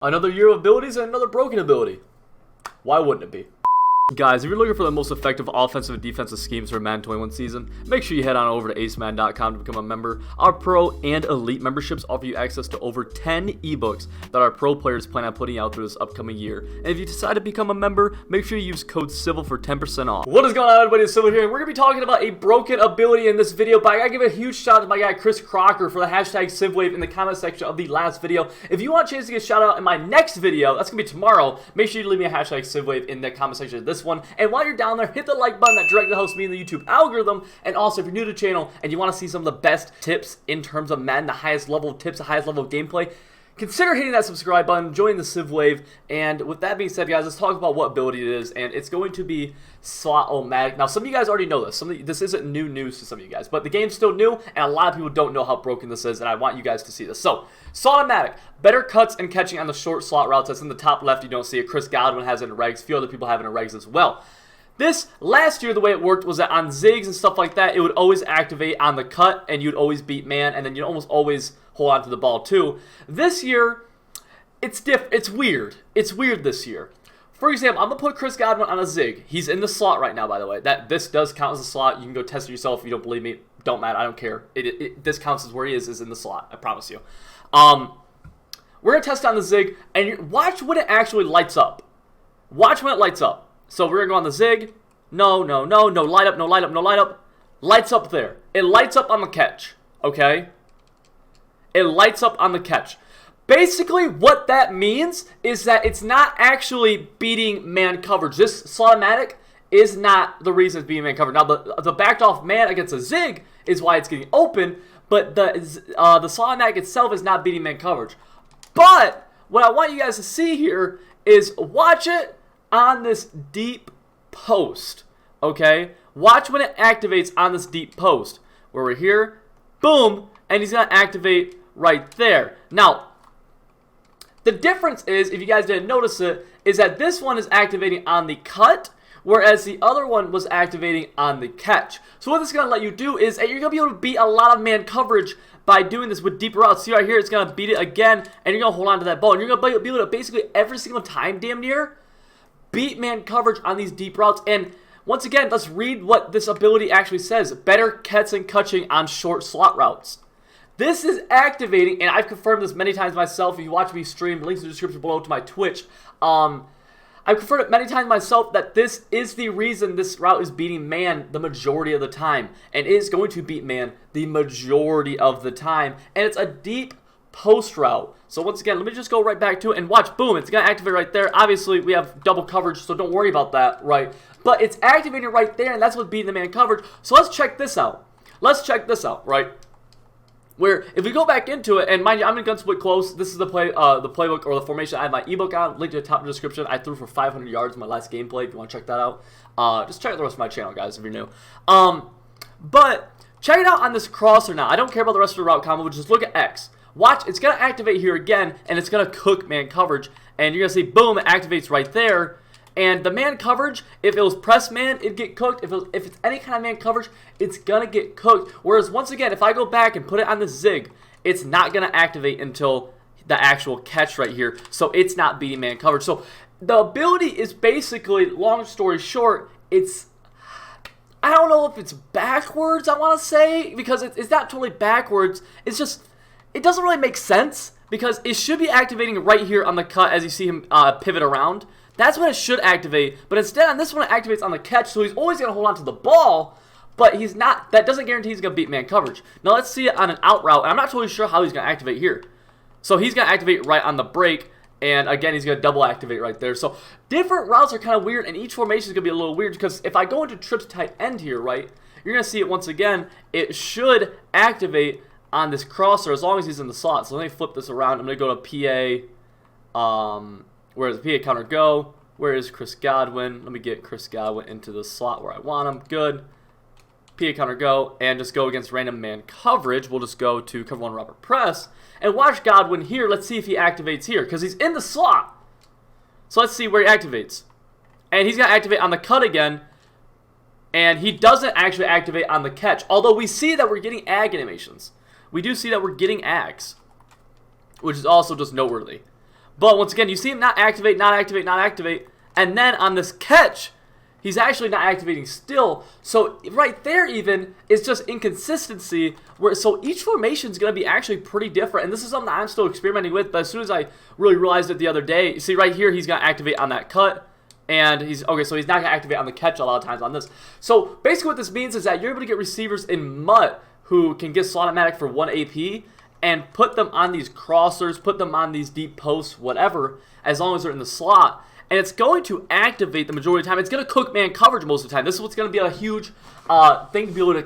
Another year of abilities and another broken ability. Why wouldn't it be? Guys, if you're looking for the most effective offensive and defensive schemes for Madden 21 season, make sure you head on over to acemadden.com to become a member. Our pro and elite memberships offer you access to over 10 ebooks that our pro players plan on putting out through this upcoming year. And if you decide to become a member, make sure you use code CIVIL for 10% off. What is going on, everybody? It's Civil here, and we're going to be talking about a broken ability in this video, but I got to give a huge shout out to my guy Chris Crocker for the hashtag CivWave in the comment section of the last video. If you want a chance to get a shout out in my next video, that's going to be tomorrow, make sure you leave me a hashtag CivWave in the comment section of this one. And while you're down there, hit the like button. That directly helps me in the YouTube algorithm. And also, if you're new to the channel and you want to see some of the best tips in terms of Madden, the highest level of tips, the highest level of gameplay, consider hitting that subscribe button, join the CivWave. And with that being said, guys, let's talk about what ability it is. And it's going to be slotomatic. Now, some of you guys already know this. This isn't new news to some of you guys, but the game's still new, and a lot of people don't know how broken this is, and I want you guys to see this. So, slotomatic, better cuts and catching on the short slot routes. That's in the top left. You don't see it. Chris Godwin has it in regs. A few other people have it in regs as well. This, last year, the way it worked was that on zigs and stuff like that, it would always activate on the cut, and you'd always beat man, and then you'd almost always hold on to the ball, too. This year, it's weird. It's weird this year. For example, I'm going to put Chris Godwin on a zig. He's in the slot right now, by the way. This does count as a slot. You can go test it yourself if you don't believe me. Don't matter. I don't care. This counts as where he is in the slot. I promise you. We're going to test on the zig, and watch when it actually lights up. Watch when it lights up. So we're going to go on the zig. No light up, no light up, no light up. Lights up there. It lights up on the catch, okay? It lights up on the catch. Basically, what that means is that it's not actually beating man coverage. This slotomatic is not the reason it's beating man coverage. Now, the backed off man against a zig is why it's getting open, but the slotomatic itself is not beating man coverage. But what I want you guys to see here is watch it on this deep post, okay? Watch when it activates on this deep post. Where we're here, boom, and he's going to activate right there. Now, the difference is, if you guys didn't notice it, is that this one is activating on the cut, whereas the other one was activating on the catch. So what this is going to let you do is, you're going to be able to beat a lot of man coverage by doing this with deeper routes. See right here, it's going to beat it again, and you're going to hold on to that ball. And you're going to be able to basically every single time, damn near, beat man coverage on these deep routes. And once again, let's read what this ability actually says. Better cuts and catching on short slot routes. This is activating, and I've confirmed this many times myself. If you watch me stream, links in the description below to my Twitch. I've confirmed it many times myself that this is the reason this route is beating man the majority of the time. And it is going to beat man the majority of the time. And it's a deep post route. So once again, let me just go right back to it and watch. Boom, it's going to activate right there. Obviously, we have double coverage, so don't worry about that, right? But it's activating right there, and that's what's beating the man coverage. So let's check this out. Let's check this out, right? Where if we go back into it, and mind you, I'm in gun split close. This is the playbook or the formation I have my ebook on. Link to the top of the description. I threw for 500 yards in my last gameplay. If you want to check that out, just check out the rest of my channel, guys, if you're new. But check it out on this crosser now. I don't care about the rest of the route combo, but just look at X. Watch, it's going to activate here again, and it's going to cook man coverage. And you're going to see, boom, it activates right there. And the man coverage, if it was press man, it'd get cooked. If it's any kind of man coverage, it's going to get cooked. Whereas, once again, if I go back and put it on the zig, it's not going to activate until the actual catch right here. So it's not beating man coverage. So the ability is basically, long story short, I don't know if it's backwards, I want to say, because it's not totally backwards. It's just, it doesn't really make sense, because it should be activating right here on the cut as you see him pivot around. That's when it should activate, but instead on this one it activates on the catch, so he's always going to hold on to the ball, but he's not. That doesn't guarantee he's going to beat man coverage. Now let's see it on an out route, and I'm not totally sure how he's going to activate here. So he's going to activate right on the break, and again he's going to double activate right there. So different routes are kind of weird, and each formation is going to be a little weird, because if I go into trips tight end here, right, you're going to see it once again. It should activate on this crosser as long as he's in the slot. So let me flip this around. I'm going to go to PA, where does the PA counter go? Where is Chris Godwin? Let me get Chris Godwin into the slot where I want him. Good. PA counter go, and just go against random man coverage. We'll just go to cover one Robert press, and watch Godwin here. Let's see if he activates here, because he's in the slot. So let's see where he activates. And he's going to activate on the cut again, and he doesn't actually activate on the catch, although we see that we're getting ag animations. We do see that we're getting ags, which is also just noteworthy. But once again, you see him not activate, not activate, not activate. And then on this catch, he's actually not activating still. So right there even is just inconsistency. So each formation is going to be actually pretty different. And this is something that I'm still experimenting with. But as soon as I really realized it the other day, you see right here, he's going to activate on that cut. And he's not going to activate on the catch a lot of times on this. So basically what this means is that you're able to get receivers in MUT who can get slotomatic for 1 AP and put them on these crossers, put them on these deep posts, whatever, as long as they're in the slot. And it's going to activate the majority of the time. It's going to cook man coverage most of the time. This is what's going to be a huge thing to be able to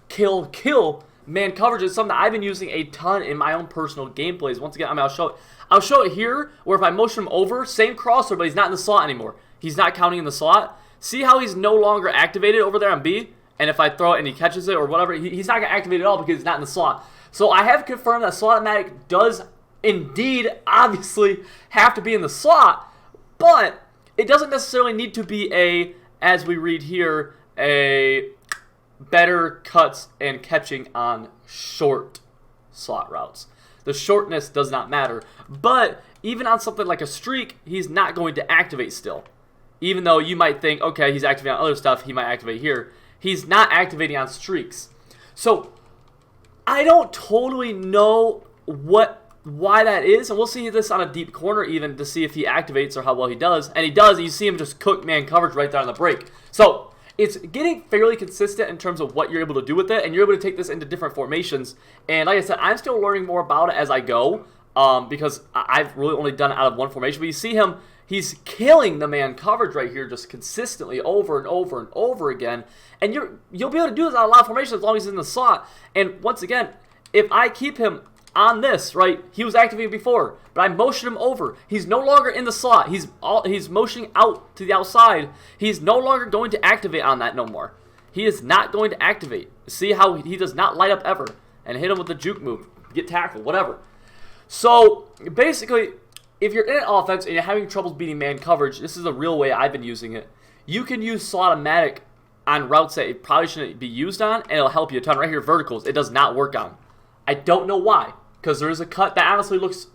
kill man coverage. It's something that I've been using a ton in my own personal gameplays. Once again, I'll show it here, where if I motion him over, same crosser, but he's not in the slot anymore. He's not counting in the slot. See how he's no longer activated over there on B? And if I throw it and he catches it or whatever, he's not going to activate it at all because he's not in the slot. So I have confirmed that slotomatic does indeed, obviously, have to be in the slot, but it doesn't necessarily need to be as we read here, a better cuts and catching on short slot routes. The shortness does not matter, but even on something like a streak, he's not going to activate still. Even though you might think, okay, he's activating on other stuff, he might activate here. He's not activating on streaks. So I don't totally know why that is, and we'll see this on a deep corner even to see if he activates or how well he does. And he does, and you see him just cook man coverage right there on the break. So it's getting fairly consistent in terms of what you're able to do with it, and you're able to take this into different formations. And like I said, I'm still learning more about it as I go, because I've really only done it out of one formation. But you see him, he's killing the man coverage right here just consistently over and over and over again. And you'll be able to do this on a lot of formations as long as he's in the slot. And once again, if I keep him on this, right, he was activating before, but I motion him over. He's no longer in the slot. He's motioning out to the outside. He's no longer going to activate on that no more. He is not going to activate. See how he does not light up ever. And hit him with the juke move, get tackled, whatever. So basically, if you're in an offense and you're having trouble beating man coverage, this is a real way I've been using it. You can use slotomatic on routes that it probably shouldn't be used on, and it'll help you a ton. Right here, verticals, it does not work on. I don't know why, because there is a cut that honestly looks,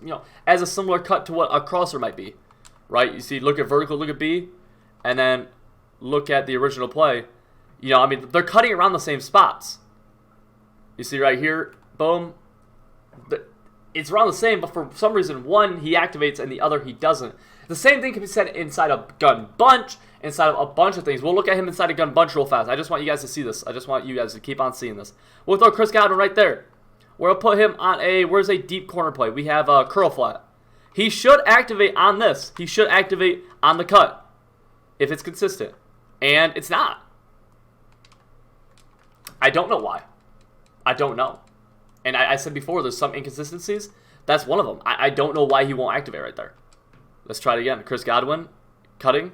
as a similar cut to what a crosser might be, right? You see, look at vertical, look at B, and then look at the original play. I mean, they're cutting around the same spots. You see right here, boom. It's around the same, but for some reason, one he activates and the other he doesn't. The same thing can be said inside a gun bunch, inside of a bunch of things. We'll look at him inside a gun bunch real fast. I just want you guys to see this. I just want you guys to keep on seeing this. We'll throw Chris Godwin right there. We'll put him on where's a deep corner play? We have a curl flat. He should activate on this. He should activate on the cut if it's consistent. And it's not. I don't know why. I don't know. And I said before, there's some inconsistencies. That's one of them. I don't know why he won't activate right there. Let's try it again. Chris Godwin, cutting.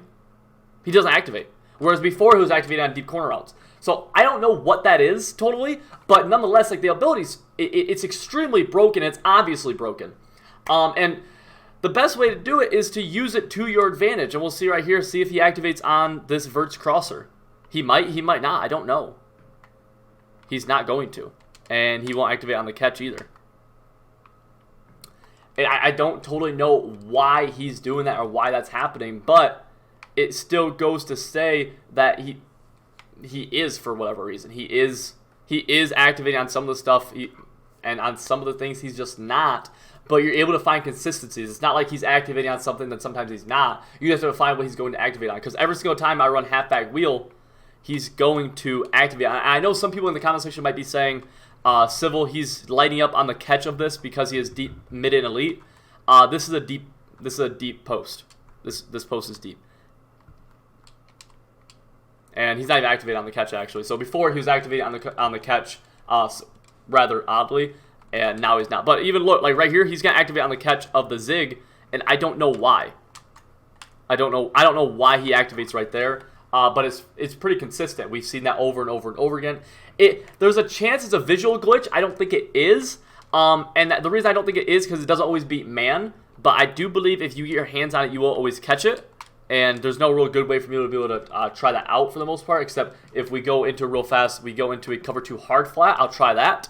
He doesn't activate. Whereas before, he was activating on deep corner routes. So I don't know what that is totally, but nonetheless, like the abilities, it's extremely broken. It's obviously broken. And the best way to do it is to use it to your advantage. And we'll see right here, see if he activates on this verts crosser. He might not. I don't know. He's not going to. And he won't activate on the catch either. And I don't totally know why he's doing that or why that's happening, but it still goes to say that he is, for whatever reason, he is activating on some of the stuff, and on some of the things he's just not. But you're able to find consistencies. It's not like he's activating on something that sometimes he's not. You just have to find what he's going to activate on. Because every single time I run halfback wheel, he's going to activate. I know some people in the comment section might be saying, Civil, he's lighting up on the catch of this because he is deep, mid, and elite. This is a deep post. This post is deep. And he's not even activated on the catch, actually. So before, he was activated on the catch rather oddly, and now he's not. But even look, like right here, he's going to activate on the catch of the zig, and I don't know why. I don't know why he activates right there. But it's pretty consistent. We've seen that over and over and over again. There's a chance it's a visual glitch. I don't think it is. And the reason I don't think it is because it doesn't always beat man. But I do believe if you get your hands on it, you will always catch it. And there's no real good way for me to be able to try that out for the most part. Except if we go into real fast, we go into a cover 2 hard flat. I'll try that.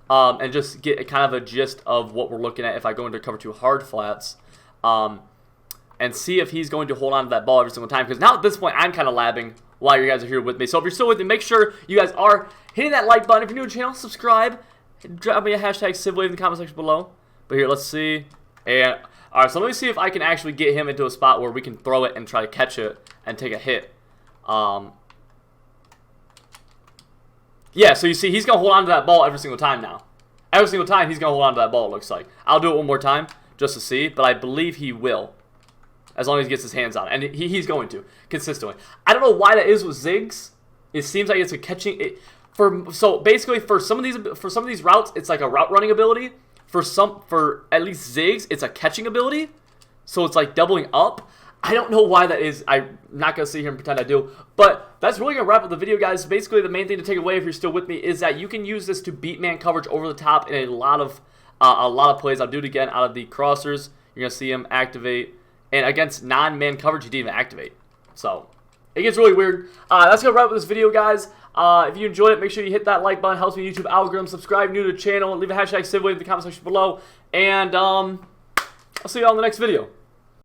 And just get kind of a gist of what we're looking at if I go into cover 2 hard flats. and see if he's going to hold on to that ball every single time. Because now at this point, I'm kind of labbing while you guys are here with me. So if you're still with me, make sure you guys are hitting that like button. If you're new to the channel, subscribe. Drop me a hashtag CivWave in the comment section below. But here, let's see. And all right, so let me see if I can actually get him into a spot where we can throw it and try to catch it and take a hit. Yeah, so you see, he's going to hold on to that ball every single time now. Every single time, he's going to hold on to that ball, it looks like. I'll do it one more time just to see, but I believe he will. As long as he gets his hands on it. And he's going to, consistently. I don't know why that is with Ziggs. It seems like it's a catching... So basically, for some of these routes, it's like a route running ability. For at least Ziggs, it's a catching ability. So it's like doubling up. I don't know why that is. I'm not going to sit here and pretend I do. But that's really going to wrap up the video, guys. Basically, the main thing to take away, if you're still with me, is that you can use this to beat man coverage over the top in a lot of plays. I'll do it again out of the crossers. You're going to see him activate. And against non-man coverage, he didn't even activate. So, it gets really weird. That's going to wrap up this video, guys. If you enjoyed it, make sure you hit that like button. Helps me YouTube algorithm. Subscribe new to the channel. Leave a hashtag CivWave in the comment section below. And I'll see you all in the next video.